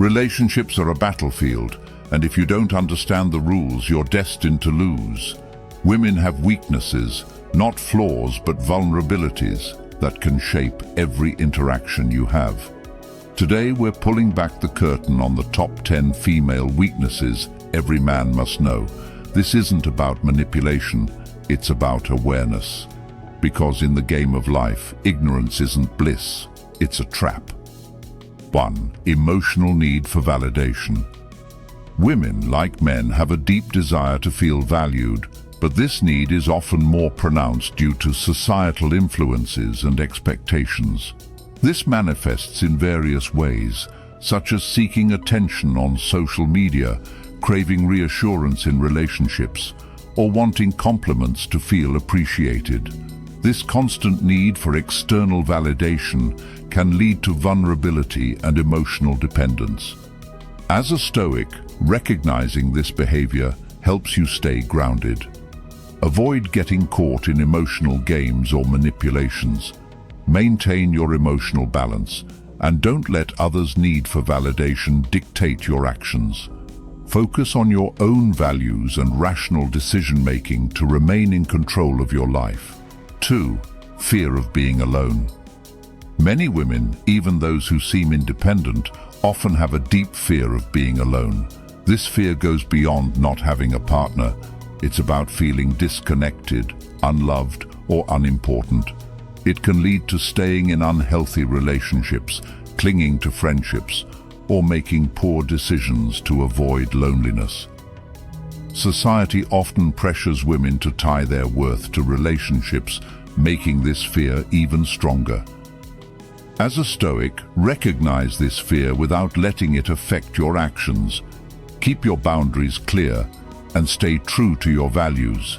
Relationships are a battlefield, and if you don't understand the rules, you're destined to lose. Women have weaknesses, not flaws but vulnerabilities, that can shape every interaction you have. Today we're pulling back the curtain on the top 10 female weaknesses every man must know. This isn't about manipulation, it's about awareness. Because in the game of life, ignorance isn't bliss, it's a trap. 1. Emotional need for validation. Women, like men, have a deep desire to feel valued, but this need is often more pronounced due to societal influences and expectations. This manifests in various ways, such as seeking attention on social media, craving reassurance in relationships, or wanting compliments to feel appreciated. This constant need for external validation can lead to vulnerability and emotional dependence. As a Stoic, recognizing this behavior helps you stay grounded. Avoid getting caught in emotional games or manipulations. Maintain your emotional balance, and don't let others' need for validation dictate your actions. Focus on your own values and rational decision-making to remain in control of your life. 2. Fear of being alone. Many women, even those who seem independent, often have a deep fear of being alone. This fear goes beyond not having a partner. It's about feeling disconnected, unloved, or unimportant. It can lead to staying in unhealthy relationships, clinging to friendships, or making poor decisions to avoid loneliness. Society often pressures women to tie their worth to relationships, making this fear even stronger. As a Stoic, recognize this fear without letting it affect your actions. Keep your boundaries clear and stay true to your values.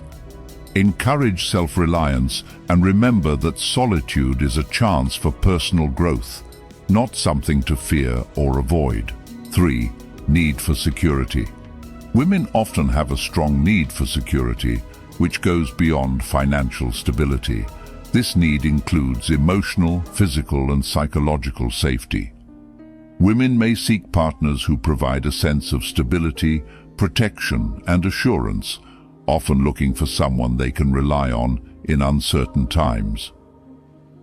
Encourage self-reliance and remember that solitude is a chance for personal growth, not something to fear or avoid. 3. Need for security. Women often have a strong need for security, which goes beyond financial stability. This need includes emotional, physical, and psychological safety. Women may seek partners who provide a sense of stability, protection, and assurance, often looking for someone they can rely on in uncertain times.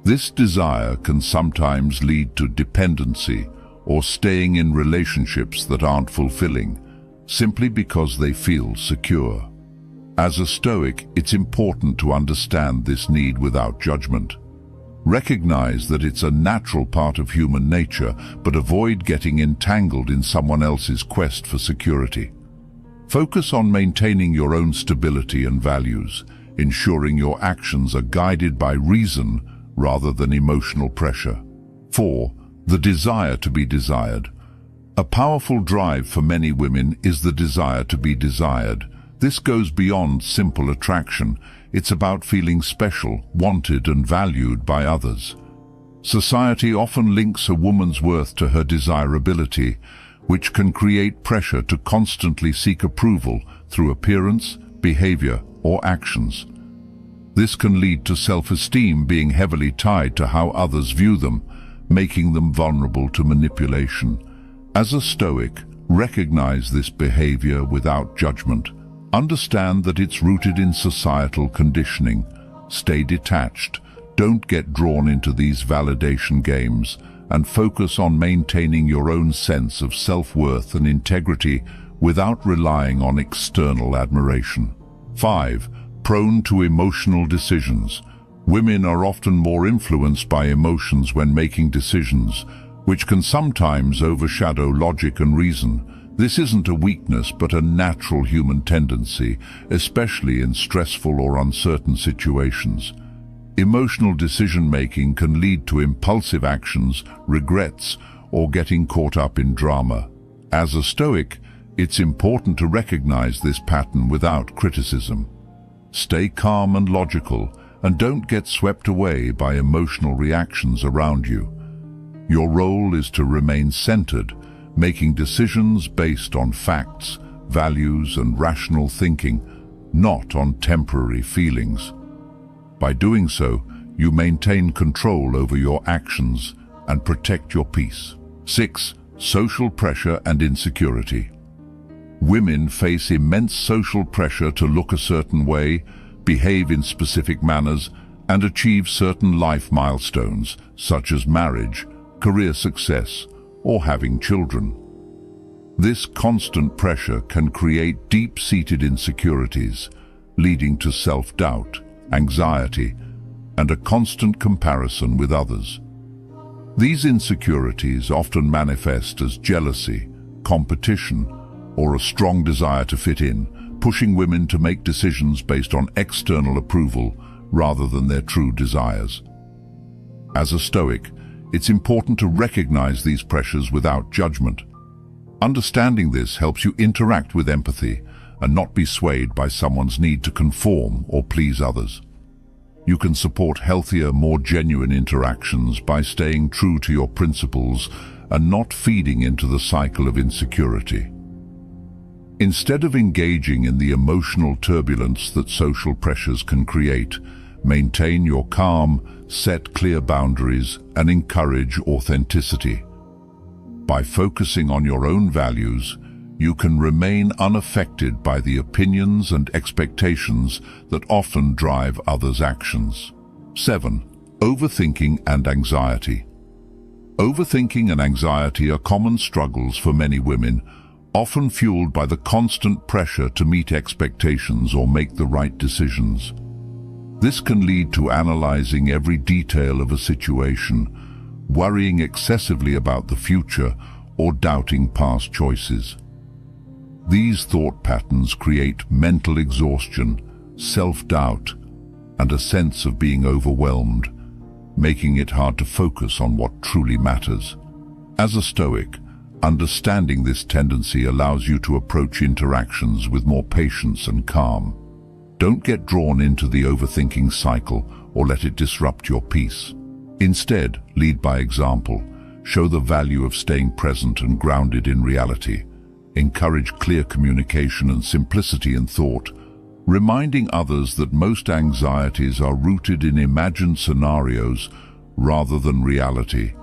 This desire can sometimes lead to dependency or staying in relationships that aren't fulfilling, simply because they feel secure. As a Stoic, it's important to understand this need without judgment. Recognize that it's a natural part of human nature, but avoid getting entangled in someone else's quest for security. Focus on maintaining your own stability and values, ensuring your actions are guided by reason rather than emotional pressure. 4. The desire to be desired. A powerful drive for many women is the desire to be desired. This goes beyond simple attraction. It's about feeling special, wanted, and valued by others. Society often links a woman's worth to her desirability, which can create pressure to constantly seek approval through appearance, behavior, or actions. This can lead to self-esteem being heavily tied to how others view them, making them vulnerable to manipulation. As a Stoic, recognize this behavior without judgment. Understand that it's rooted in societal conditioning. Stay detached. Don't get drawn into these validation games, and focus on maintaining your own sense of self-worth and integrity without relying on external admiration. 5. Prone to emotional decisions. Women are often more influenced by emotions when making decisions, which can sometimes overshadow logic and reason. This isn't a weakness but a natural human tendency, especially in stressful or uncertain situations. Emotional decision-making can lead to impulsive actions, regrets, or getting caught up in drama. As a Stoic, it's important to recognize this pattern without criticism. Stay calm and logical, and don't get swept away by emotional reactions around you. Your role is to remain centered, making decisions based on facts, values, and rational thinking, not on temporary feelings. By doing so, you maintain control over your actions and protect your peace. 6. Social pressure and insecurity. Women face immense social pressure to look a certain way, behave in specific manners, and achieve certain life milestones, such as marriage, career success, or having children. This constant pressure can create deep-seated insecurities, leading to self-doubt, anxiety, and a constant comparison with others. These insecurities often manifest as jealousy, competition, or a strong desire to fit in, pushing women to make decisions based on external approval rather than their true desires. As a Stoic, it's important to recognize these pressures without judgment. Understanding this helps you interact with empathy and not be swayed by someone's need to conform or please others. You can support healthier, more genuine interactions by staying true to your principles and not feeding into the cycle of insecurity. Instead of engaging in the emotional turbulence that social pressures can create, maintain your calm, set clear boundaries, and encourage authenticity. By focusing on your own values, you can remain unaffected by the opinions and expectations that often drive others' actions. 7. Overthinking and anxiety. Overthinking and anxiety are common struggles for many women, often fueled by the constant pressure to meet expectations or make the right decisions. This can lead to analyzing every detail of a situation, worrying excessively about the future, or doubting past choices. These thought patterns create mental exhaustion, self-doubt, and a sense of being overwhelmed, making it hard to focus on what truly matters. As a Stoic, understanding this tendency allows you to approach interactions with more patience and calm. Don't get drawn into the overthinking cycle or let it disrupt your peace. Instead, lead by example. Show the value of staying present and grounded in reality. Encourage clear communication and simplicity in thought, reminding others that most anxieties are rooted in imagined scenarios rather than reality.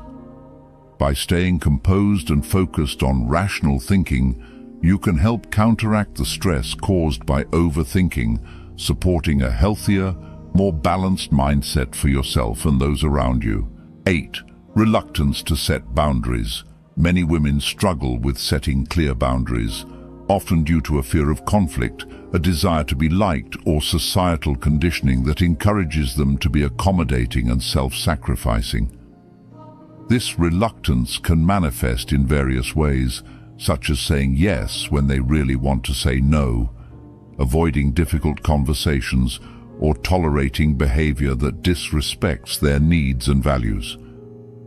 By staying composed and focused on rational thinking, you can help counteract the stress caused by overthinking, supporting a healthier, more balanced mindset for yourself and those around you. 8. Reluctance to set boundaries. Many women struggle with setting clear boundaries, often due to a fear of conflict, a desire to be liked, or societal conditioning that encourages them to be accommodating and self-sacrificing. This reluctance can manifest in various ways, such as saying yes when they really want to say no, avoiding difficult conversations, or tolerating behavior that disrespects their needs and values.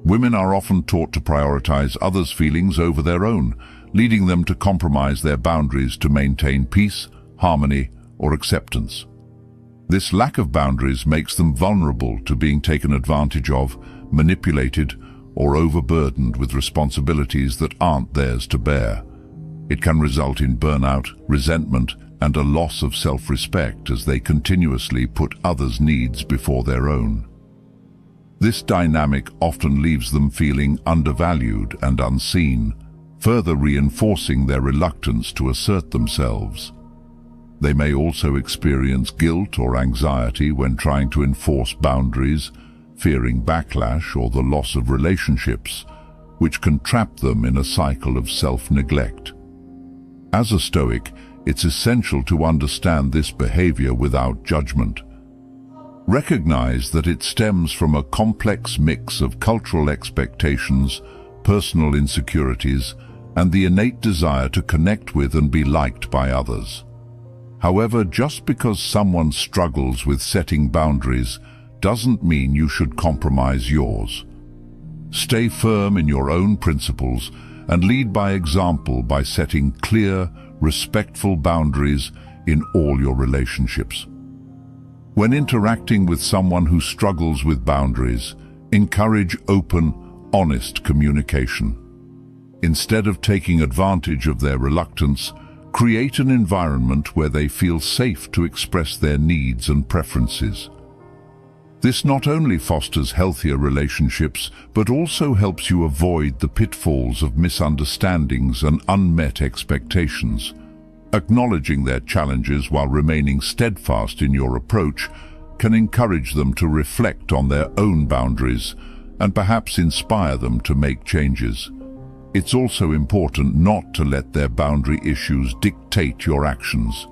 Women are often taught to prioritize others' feelings over their own, leading them to compromise their boundaries to maintain peace, harmony, or acceptance. This lack of boundaries makes them vulnerable to being taken advantage of, manipulated, or overburdened with responsibilities that aren't theirs to bear. It can result in burnout, resentment, and a loss of self-respect as they continuously put others' needs before their own. This dynamic often leaves them feeling undervalued and unseen, further reinforcing their reluctance to assert themselves. They may also experience guilt or anxiety when trying to enforce boundaries, fearing backlash or the loss of relationships, which can trap them in a cycle of self-neglect. As a Stoic, it's essential to understand this behavior without judgment. Recognize that it stems from a complex mix of cultural expectations, personal insecurities, and the innate desire to connect with and be liked by others. However, just because someone struggles with setting boundaries doesn't mean you should compromise yours. Stay firm in your own principles and lead by example by setting clear, respectful boundaries in all your relationships. When interacting with someone who struggles with boundaries, encourage open, honest communication. Instead of taking advantage of their reluctance, create an environment where they feel safe to express their needs and preferences. This not only fosters healthier relationships, but also helps you avoid the pitfalls of misunderstandings and unmet expectations. Acknowledging their challenges while remaining steadfast in your approach can encourage them to reflect on their own boundaries and perhaps inspire them to make changes. It's also important not to let their boundary issues dictate your actions.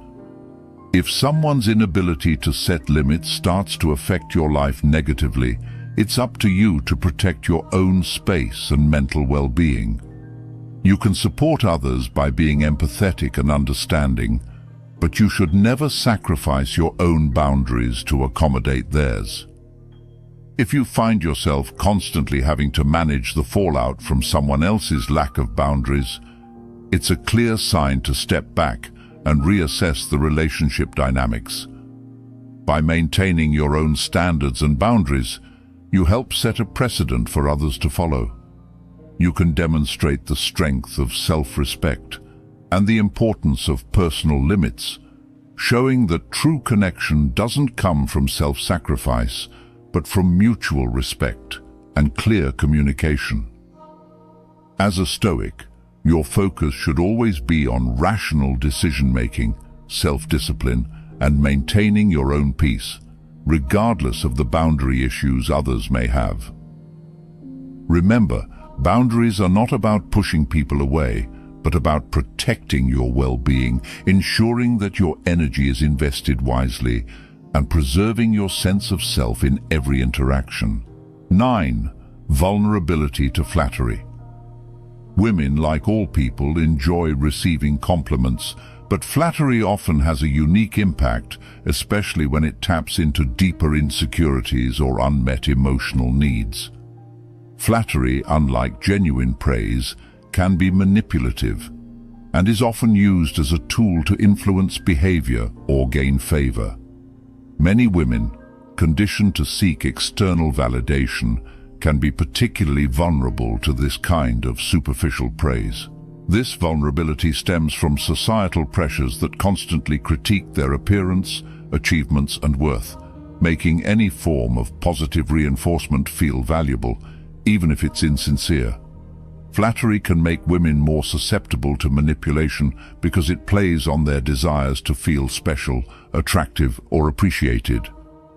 If someone's inability to set limits starts to affect your life negatively, it's up to you to protect your own space and mental well-being. You can support others by being empathetic and understanding, but you should never sacrifice your own boundaries to accommodate theirs. If you find yourself constantly having to manage the fallout from someone else's lack of boundaries, it's a clear sign to step back and reassess the relationship dynamics. By maintaining your own standards and boundaries, you help set a precedent for others to follow. You can demonstrate the strength of self-respect and the importance of personal limits, showing that true connection doesn't come from self-sacrifice, but from mutual respect and clear communication. As a Stoic, your focus should always be on rational decision-making, self-discipline, and maintaining your own peace, regardless of the boundary issues others may have. Remember, boundaries are not about pushing people away, but about protecting your well-being, ensuring that your energy is invested wisely, and preserving your sense of self in every interaction. 9. Vulnerability to flattery. Women, like all people, enjoy receiving compliments, but flattery often has a unique impact, especially when it taps into deeper insecurities or unmet emotional needs. Flattery, unlike genuine praise, can be manipulative and is often used as a tool to influence behavior or gain favor. Many women, conditioned to seek external validation, can be particularly vulnerable to this kind of superficial praise. This vulnerability stems from societal pressures that constantly critique their appearance, achievements, and worth, making any form of positive reinforcement feel valuable, even if it's insincere. Flattery can make women more susceptible to manipulation because it plays on their desires to feel special, attractive, or appreciated.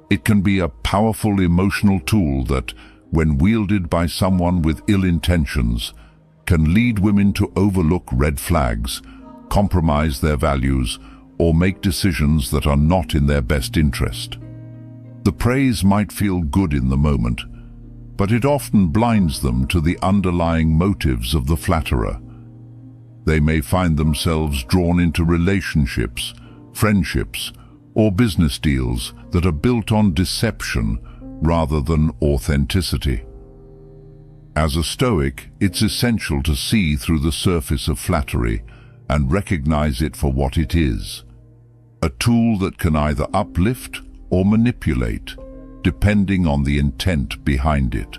It can be a powerful emotional tool that, when wielded by someone with ill intentions, can lead women to overlook red flags, compromise their values, or make decisions that are not in their best interest. The praise might feel good in the moment, but it often blinds them to the underlying motives of the flatterer. They may find themselves drawn into relationships, friendships, or business deals that are built on deception rather than authenticity. As a Stoic, it's essential to see through the surface of flattery and recognize it for what it is: a tool that can either uplift or manipulate, depending on the intent behind it.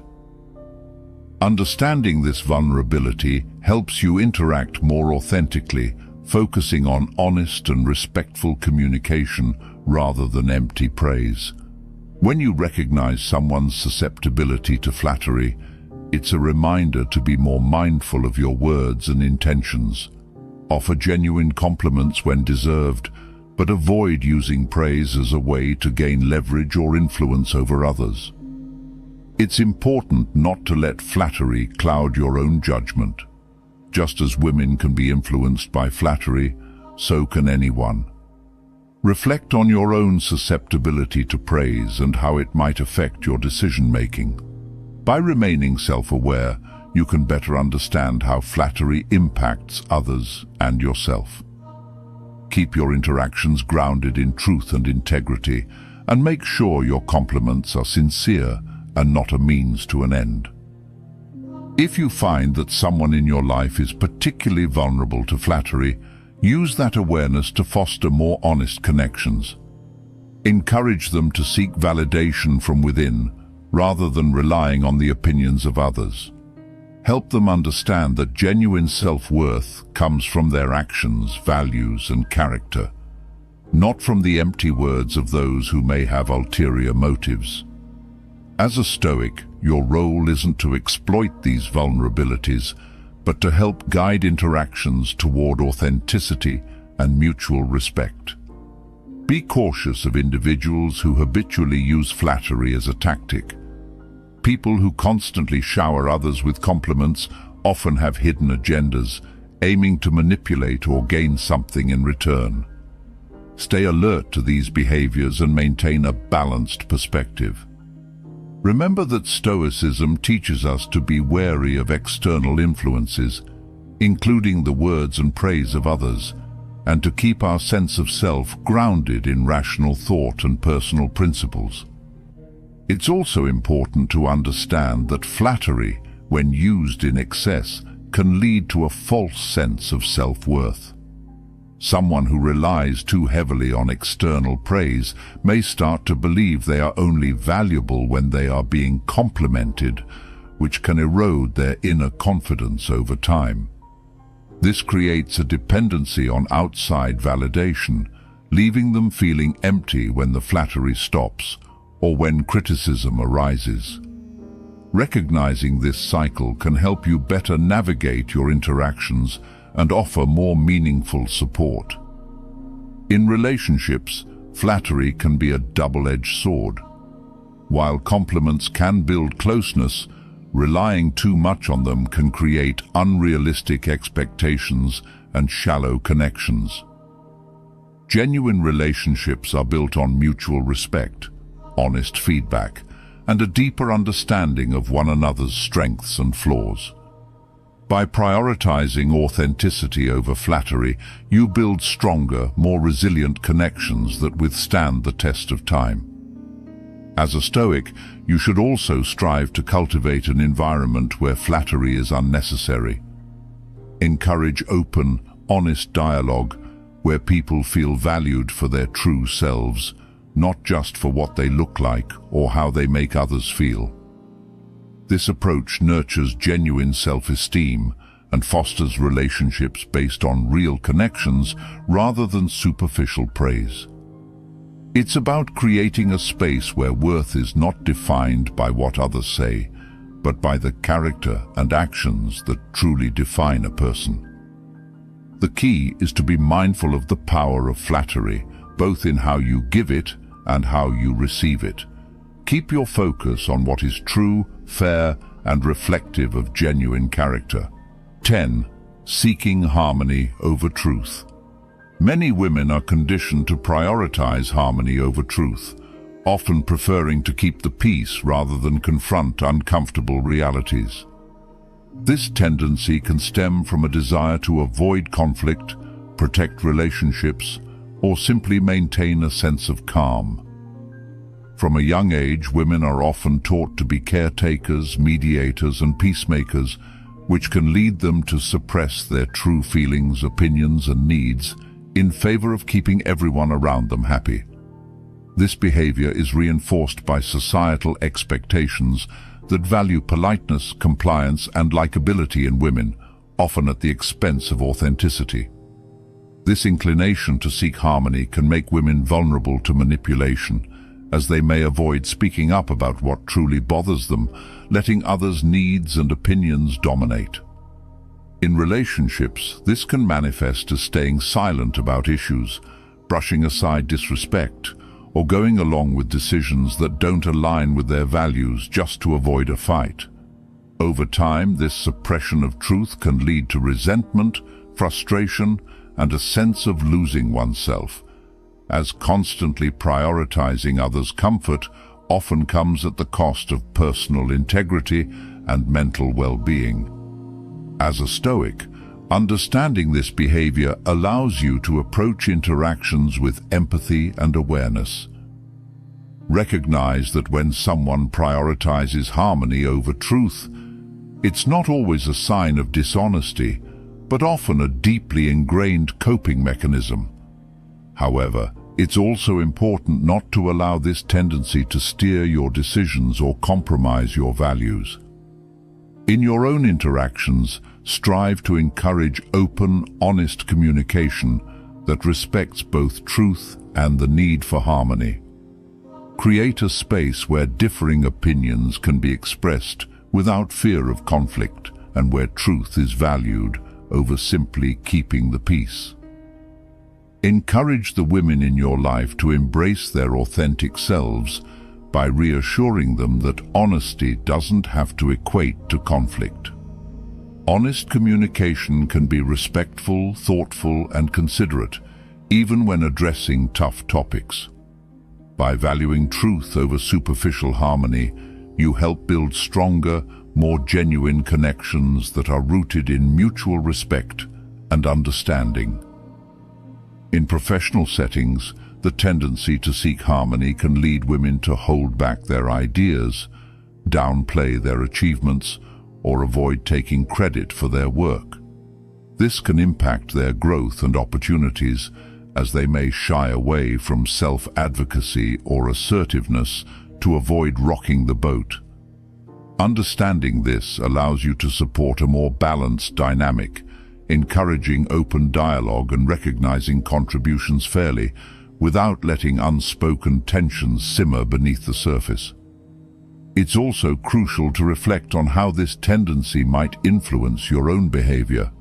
Understanding this vulnerability helps you interact more authentically, focusing on honest and respectful communication rather than empty praise. When you recognize someone's susceptibility to flattery, it's a reminder to be more mindful of your words and intentions. Offer genuine compliments when deserved, but avoid using praise as a way to gain leverage or influence over others. It's important not to let flattery cloud your own judgment. Just as women can be influenced by flattery, so can anyone. Reflect on your own susceptibility to praise and how it might affect your decision-making. By remaining self-aware, you can better understand how flattery impacts others and yourself. Keep your interactions grounded in truth and integrity, and make sure your compliments are sincere and not a means to an end. If you find that someone in your life is particularly vulnerable to flattery, use that awareness to foster more honest connections. Encourage them to seek validation from within, rather than relying on the opinions of others. Help them understand that genuine self-worth comes from their actions, values, and character, not from the empty words of those who may have ulterior motives. As a Stoic, your role isn't to exploit these vulnerabilities, but to help guide interactions toward authenticity and mutual respect. Be cautious of individuals who habitually use flattery as a tactic. People who constantly shower others with compliments often have hidden agendas, aiming to manipulate or gain something in return. Stay alert to these behaviors and maintain a balanced perspective. Remember that Stoicism teaches us to be wary of external influences, including the words and praise of others, and to keep our sense of self grounded in rational thought and personal principles. It's also important to understand that flattery, when used in excess, can lead to a false sense of self-worth. Someone who relies too heavily on external praise may start to believe they are only valuable when they are being complimented, which can erode their inner confidence over time. This creates a dependency on outside validation, leaving them feeling empty when the flattery stops or when criticism arises. Recognizing this cycle can help you better navigate your interactions and offer more meaningful support. In relationships, flattery can be a double-edged sword. While compliments can build closeness, relying too much on them can create unrealistic expectations and shallow connections. Genuine relationships are built on mutual respect, honest feedback, and a deeper understanding of one another's strengths and flaws. By prioritizing authenticity over flattery, you build stronger, more resilient connections that withstand the test of time. As a Stoic, you should also strive to cultivate an environment where flattery is unnecessary. Encourage open, honest dialogue where people feel valued for their true selves, not just for what they look like or how they make others feel. This approach nurtures genuine self-esteem and fosters relationships based on real connections rather than superficial praise. It's about creating a space where worth is not defined by what others say, but by the character and actions that truly define a person. The key is to be mindful of the power of flattery, both in how you give it and how you receive it. Keep your focus on what is true, fair, and reflective of genuine character. 10. Seeking harmony over truth. Many women are conditioned to prioritize harmony over truth, often preferring to keep the peace rather than confront uncomfortable realities. This tendency can stem from a desire to avoid conflict, protect relationships, or simply maintain a sense of calm. From a young age, women are often taught to be caretakers, mediators, and peacemakers, which can lead them to suppress their true feelings, opinions, and needs in favor of keeping everyone around them happy. This behavior is reinforced by societal expectations that value politeness, compliance, and likability in women, often at the expense of authenticity. This inclination to seek harmony can make women vulnerable to manipulation, as they may avoid speaking up about what truly bothers them, letting others' needs and opinions dominate. In relationships, this can manifest as staying silent about issues, brushing aside disrespect, or going along with decisions that don't align with their values just to avoid a fight. Over time, this suppression of truth can lead to resentment, frustration, and a sense of losing oneself, as constantly prioritizing others' comfort often comes at the cost of personal integrity and mental well-being. As a Stoic, understanding this behavior allows you to approach interactions with empathy and awareness. Recognize that when someone prioritizes harmony over truth, it's not always a sign of dishonesty, but often a deeply ingrained coping mechanism. However, it's also important not to allow this tendency to steer your decisions or compromise your values. In your own interactions, strive to encourage open, honest communication that respects both truth and the need for harmony. Create a space where differing opinions can be expressed without fear of conflict and where truth is valued over simply keeping the peace. Encourage the women in your life to embrace their authentic selves by reassuring them that honesty doesn't have to equate to conflict. Honest communication can be respectful, thoughtful, and considerate, even when addressing tough topics. By valuing truth over superficial harmony, you help build stronger, more genuine connections that are rooted in mutual respect and understanding. In professional settings, the tendency to seek harmony can lead women to hold back their ideas, downplay their achievements, or avoid taking credit for their work. This can impact their growth and opportunities, as they may shy away from self-advocacy or assertiveness to avoid rocking the boat. Understanding this allows you to support a more balanced dynamic, encouraging open dialogue and recognizing contributions fairly, without letting unspoken tensions simmer beneath the surface. It's also crucial to reflect on how this tendency might influence your own behavior.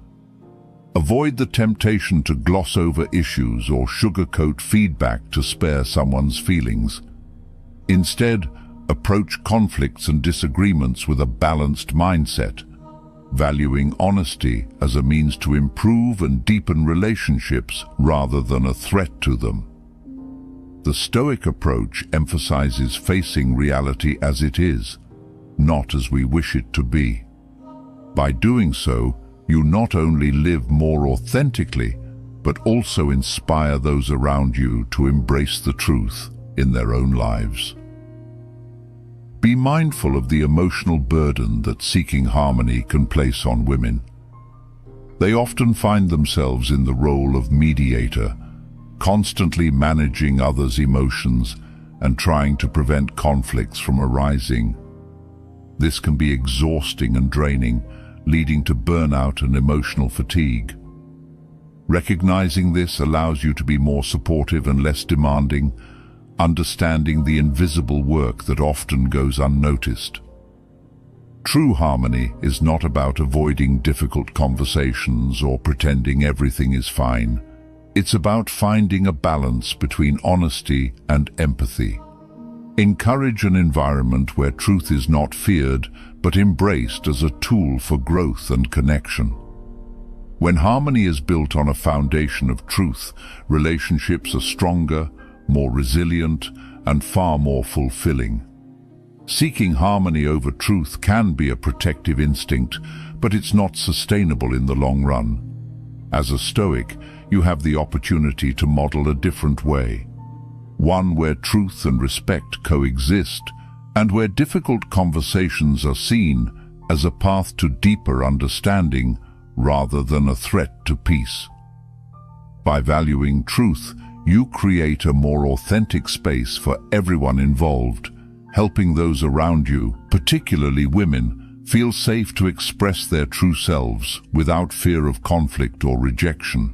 Avoid the temptation to gloss over issues or sugarcoat feedback to spare someone's feelings. Instead, approach conflicts and disagreements with a balanced mindset, valuing honesty as a means to improve and deepen relationships rather than a threat to them. The Stoic approach emphasizes facing reality as it is, not as we wish it to be. By doing so, you not only live more authentically, but also inspire those around you to embrace the truth in their own lives. Be mindful of the emotional burden that seeking harmony can place on women. They often find themselves in the role of mediator, constantly managing others' emotions and trying to prevent conflicts from arising. This can be exhausting and draining, leading to burnout and emotional fatigue. Recognizing this allows you to be more supportive and less demanding, understanding the invisible work that often goes unnoticed. True harmony is not about avoiding difficult conversations or pretending everything is fine. It's about finding a balance between honesty and empathy. Encourage an environment where truth is not feared, but embraced as a tool for growth and connection. When harmony is built on a foundation of truth, relationships are stronger, more resilient, and far more fulfilling. Seeking harmony over truth can be a protective instinct, but it's not sustainable in the long run. As a Stoic, you have the opportunity to model a different way, one where truth and respect coexist, and where difficult conversations are seen as a path to deeper understanding rather than a threat to peace. By valuing truth, you create a more authentic space for everyone involved, helping those around you, particularly women, feel safe to express their true selves without fear of conflict or rejection.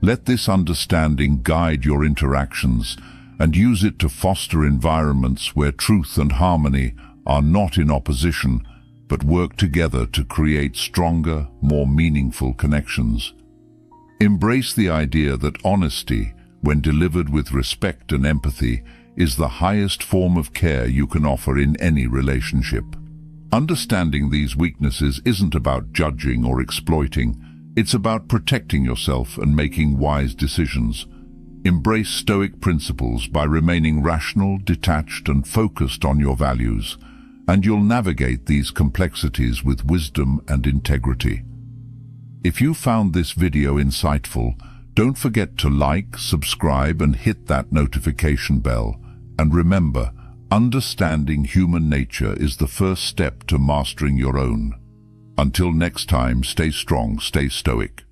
Let this understanding guide your interactions and use it to foster environments where truth and harmony are not in opposition, but work together to create stronger, more meaningful connections. Embrace the idea that honesty, when delivered with respect and empathy, is the highest form of care you can offer in any relationship. Understanding these weaknesses isn't about judging or exploiting. It's about protecting yourself and making wise decisions. Embrace Stoic principles by remaining rational, detached, and focused on your values, and you'll navigate these complexities with wisdom and integrity. If you found this video insightful, don't forget to like, subscribe, and hit that notification bell. And remember, understanding human nature is the first step to mastering your own. Until next time, stay strong, stay stoic.